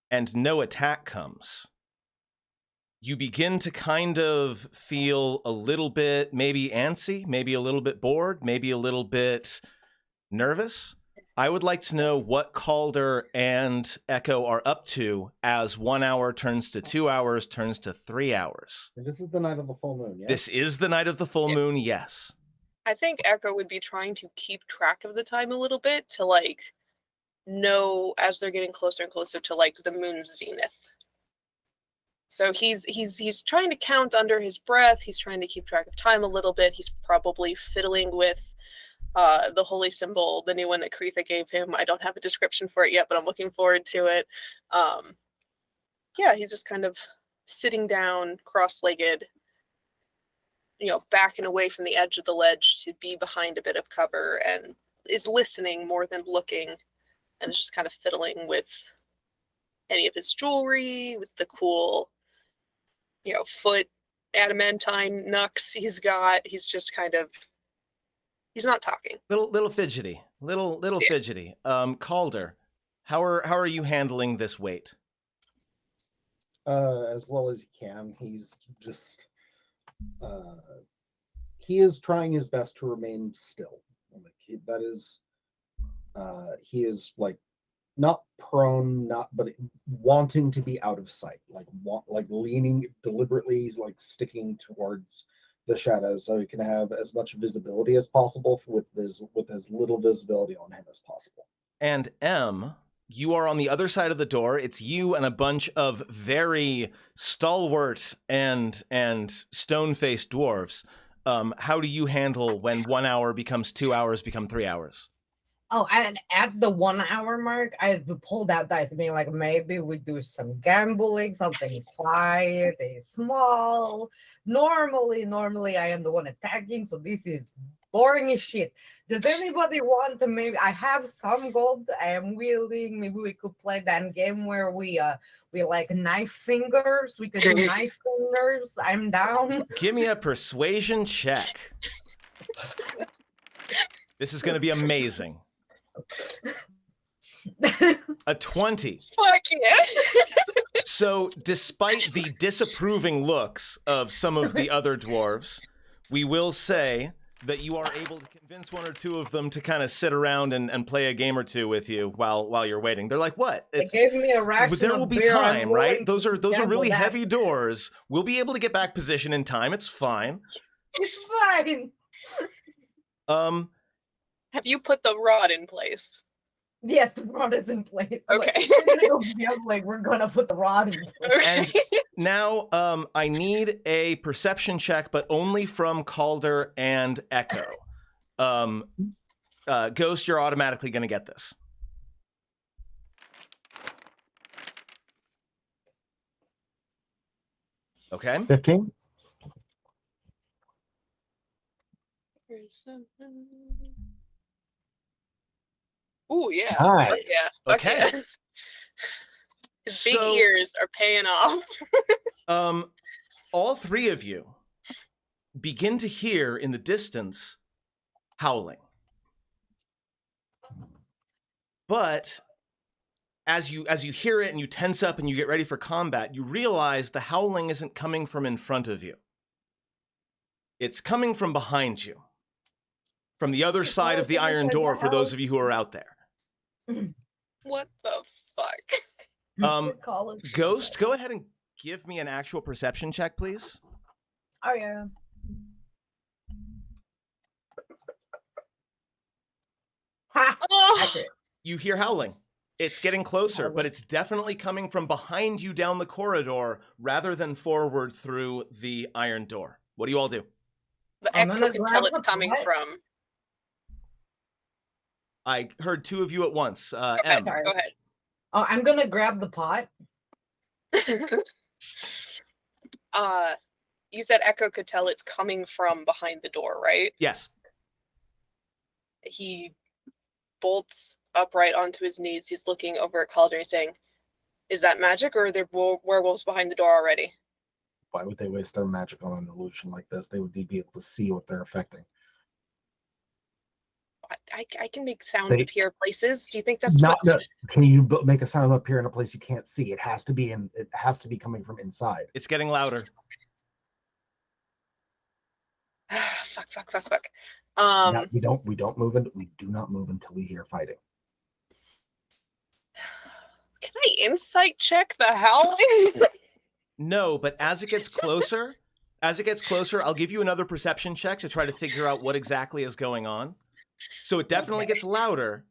and no attack comes, you begin to kind of feel a little bit maybe antsy, maybe a little bit bored, maybe a little bit nervous. I would like to know what Calder and Echo are up to as 1 hour turns to 2 hours, turns to 3 hours. This is the night of the full moon, yes? This is the night of the full moon, yes. I think Echo would be trying to keep track of the time a little bit to know as they're getting closer and closer to the moon's zenith. So he's trying to count under his breath. He's trying to keep track of time a little bit. He's probably fiddling with the holy symbol, the new one that Karitha gave him. I don't have a description for it yet, but I'm looking forward to it. He's just kind of sitting down, cross-legged, backing away from the edge of the ledge to be behind a bit of cover, and is listening more than looking, and is just kind of fiddling with any of his jewelry, with the cool, foot adamantine knucks he's got. He's just kind of, he's not talking. Little fidgety. Fidgety. Calder, how are you handling this wait? As well as he can. He's just he is trying his best to remain still. He is not prone, but wanting to be out of sight, leaning deliberately, sticking towards the shadows so he can have as much visibility as possible with as little visibility on him as possible. And M, you are on the other side of the door. It's you and a bunch of very stalwart and stone-faced dwarves. How do you handle when 1 hour becomes 2 hours, become 3 hours? Oh, and at the 1 hour mark, I pulled out dice, being like, maybe we do some gambling, something quiet, a small. Normally, I am the one attacking, so this is boring as shit. Does anybody want to maybe? I have some gold I am wielding. Maybe we could play that game where we like knife fingers. We could do knife fingers. I'm down. Give me a persuasion check. This is going to be amazing. A 20. Fuck yeah. So, despite the disapproving looks of some of the other dwarves, we will say that you are able to convince one or two of them to kind of sit around and play a game or two with you while you're waiting. They're like, "What? They gave me a ration But there of will be beer, I'm time, right? willing Those are gamble really that. heavy doors. We'll be able to get back position in time. It's fine." It's fine. Have you put the rod in place? Yes, the rod is in place. Okay. Like we're gonna put the rod in place. And now I need a perception check, but only from Calder and Echo. Ghost, you're automatically going to get this. Okay. 15. Ooh, yeah. Nice. Fuck yeah. Fuck Okay. yeah. His big So- ears are paying off. All three of you begin to hear in the distance howling. But as you hear it and you tense up and you get ready for combat, you realize the howling isn't coming from in front of you. It's coming from behind you. From the other side of the iron door for those of you who are out there. What the fuck? Ghost, go ahead and give me an actual perception check, please. Oh yeah. Ha! Oh, Accurate. You hear howling. It's getting closer, but it's definitely coming from behind you down the corridor rather than forward through the iron door. What do you all do? the I'm echo gonna can grab tell it's the coming pot. from. I heard two of you at once. Okay, Em. go ahead. Oh, I'm gonna grab the pot. You said Echo could tell it's coming from behind the door, right? Yes. He bolts upright onto his knees. He's looking over at Calder and saying, "Is that magic, or are there werewolves behind the door already?" Why would they waste their magic on an illusion like this? They would be able to see what they're affecting. I can make sounds They- appear places. Do you think that's Not what? no, can you make a sound up here in a place you can't see? It has to be coming from inside. It's getting louder. Fuck. No, we don't move we do not move until we hear fighting. Can I insight check the howling? No, but as it gets closer, I'll give you another perception check to try to figure out what exactly is going on. So it definitely gets louder.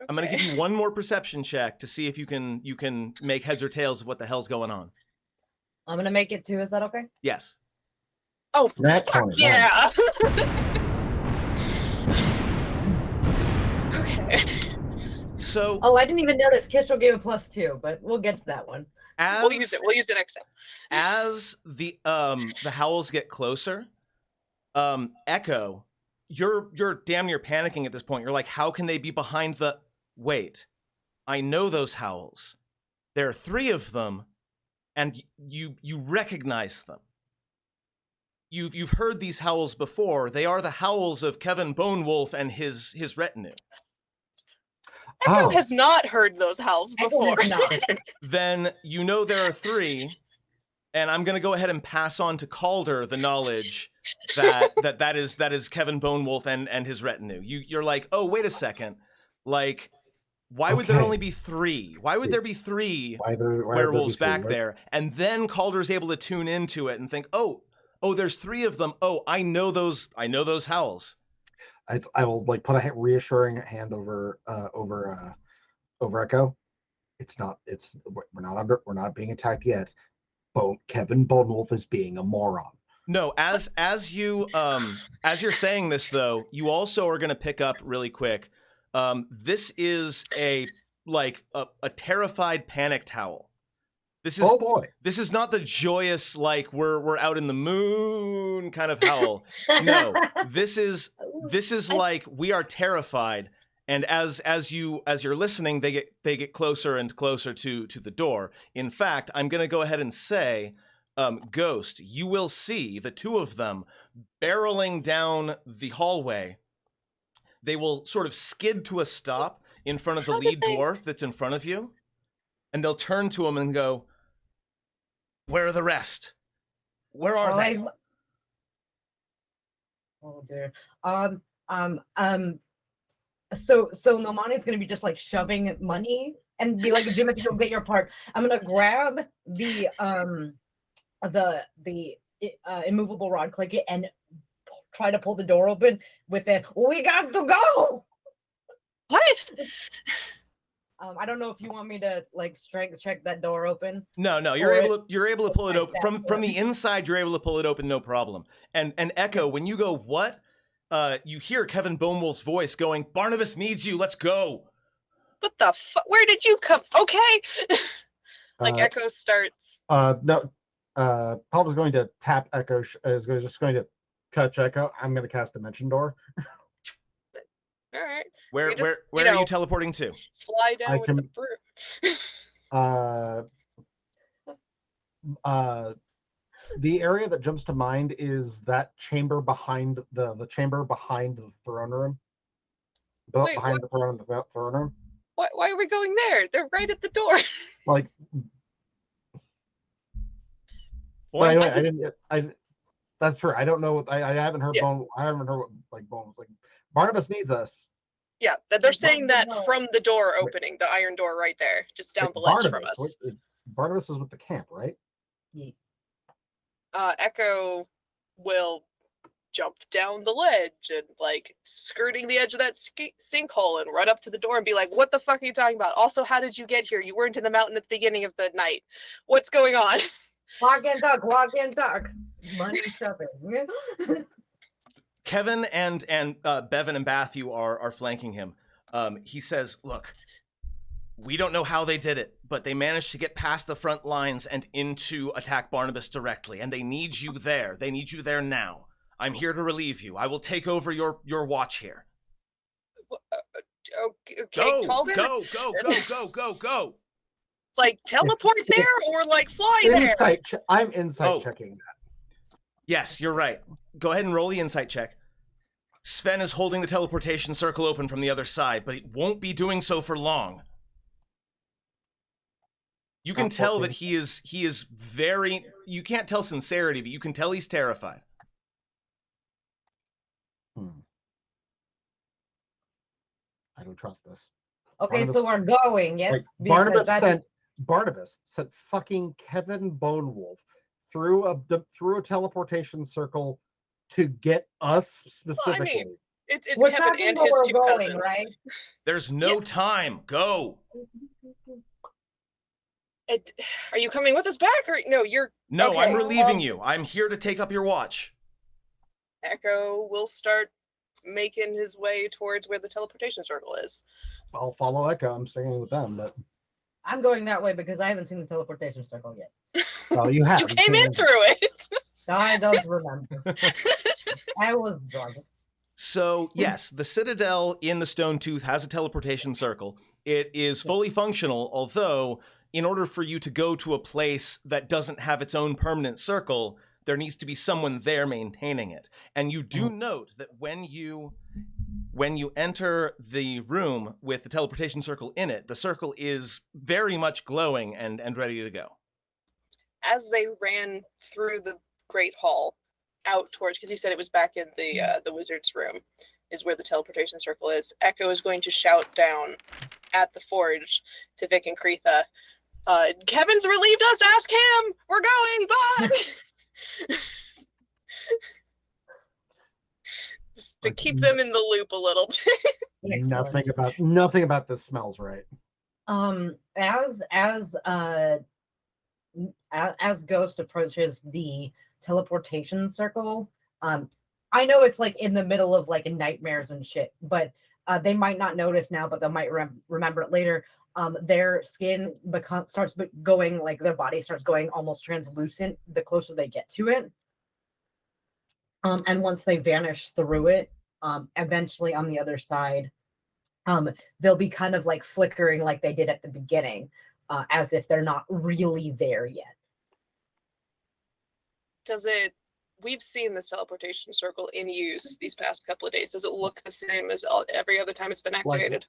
I'm going to give you one more perception check to see if you can make heads or tails of what the hell's going on. I'm gonna make it too. Is that okay? Yes. Oh, That fuck 20, yeah. Okay. So Oh, I didn't even notice Kistral gave a +2, but we'll get to that one. as We'll use it next time. as the howls get closer, Echo, you're damn near panicking at this point. You're like, how can they be behind the wait? I know those howls. There are 3 of them, and you recognize them. You've heard these howls before. They are the howls of Kevin Bonewolf and his retinue. Echo Oh. has not heard those howls Echo before. has not. Then you know there are 3, and I'm gonna go ahead and pass on to Calder the knowledge that is Kevin Bonewolf and his retinue. You're like, oh, wait a second, like, why would there Okay. only be 3? Why would there be 3 Why there werewolves be three? back there? And then Calder's able to tune into it and think, oh, there's 3 of them. Oh, I know those howls. I will like put a reassuring hand over Echo. We're not being attacked yet. Kevin Bonewolf is being a moron. No, as you're saying this though, you also are going to pick up really quick. This is a terrified panic towel. This is Oh boy. This is not the joyous we're out in the moon kind of howl. No, this is like we are terrified, and as you're listening, they get closer and closer to the door. In fact, I'm going to go ahead and say, Ghost, you will see the two of them barreling down the hallway. They will sort of skid to a stop in front of the lead dwarf that's in front of you, and they'll turn to him and go, "Where are the rest? Where are they?" Oh dear. So Nomani's gonna be just like shoving money and be like, "Jim, you'll get your part." I'm gonna grab the immovable rod, click it, and try to pull the door open with it. We got to go. What? I don't know if you want me to like strength check that door open. No, you're able to pull it open from the inside. You're able to pull it open, no problem. And Echo, when you go, what? You hear Kevin Bonewolf's voice going, "Barnabas needs you. Let's go." What the fuck? Where did you come? Okay. Echo starts. No. Paul is going to tap Echo. Is just going to touch Echo. I'm going to cast Dimension Door. All right. Where are you teleporting to? Fly down with the broom. The area that jumps to mind is that chamber behind the chamber behind the throne room. Behind the throne room. Why are we going there? They're right at the door. Like. Well, anyway, that's true. I don't know what I haven't heard. Yeah. I haven't heard what Bone was like. Barnabas needs us. Yeah, they're saying that from the door opening, the iron door right there, just down the ledge from us. Barnabas is with the camp, right? Yeah. Echo will jump down the ledge and skirting the edge of that sinkhole and run up to the door and be like, "What the fuck are you talking about? Also, how did you get here? You weren't in the mountain at the beginning of the night. What's going on?" Walk and talk. Money shoving. Kevin and Bevan and Matthew are flanking him. He says, "Look, we don't know how they did it, but they managed to get past the front lines and into attack Barnabas directly, and they need you there. They need you there now. I'm here to relieve you. I will take over your watch here." Okay, go. Teleport there or fly there? I'm insight checking that. Yes, you're right. Go ahead and roll the insight check. Sven is holding the teleportation circle open from the other side, but he won't be doing so for long. You can tell that he is very, you can't tell sincerity, but you can tell he's terrified. I don't trust this. Okay, so we're going, yes? Barnabas sent fucking Kevin Bonewolf through a teleportation circle to get us specifically. Well, it's Kevin and his two cousins, right? There's no time. Go. Are you coming with us back, or no? No, okay. I'm relieving you. I'm here to take up your watch. Echo will start making his way towards where the teleportation circle is. I'll follow Echo. I'm staying with them, but I'm going that way because I haven't seen the teleportation circle yet. Well, you have. You came in through it. I don't remember. I was drunk. So, yes, the Citadel in the Stone Tooth has a teleportation circle. It is fully functional, although in order for you to go to a place that doesn't have its own permanent circle, there needs to be someone there maintaining it. And you do note that when you enter the room with the teleportation circle in it, the circle is very much glowing and ready to go. As they ran through the Great Hall out towards, because you said it was back in the wizard's room, is where the teleportation circle is. Echo is going to shout down at the forge to Vic and Kretha, "Kevin's relieved us, ask him! We're going, bye!" Just to keep them in the loop a little bit. Nothing about this smells right. As as Ghost approaches the teleportation circle, I know it's like in the middle of like nightmares and shit, but they might not notice now, but they might remember it later. Their skin starts going, like their body starts going almost translucent the closer they get to it. And once they vanish through it, eventually on the other side, they'll be kind of like flickering like they did at the beginning, as if they're not really there yet. We've seen this teleportation circle in use these past couple of days. Does it look the same as every other time it's been activated?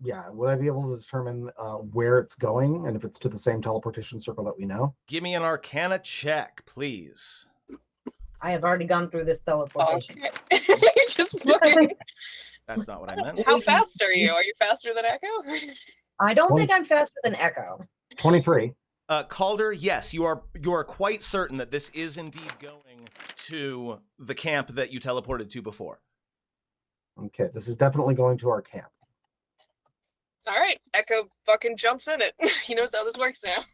Yeah, would I be able to determine where it's going and if it's to the same teleportation circle that we know? Give me an Arcana check, please. I have already gone through this teleportation. Okay. Just looking. That's not what I meant. How fast are you? Are you faster than Echo? I don't think I'm faster than Echo. 23. Calder, yes, you are quite certain that this is indeed going to the camp that you teleported to before. Okay, this is definitely going to our camp. All right, Echo fucking jumps in it. He knows how this works now.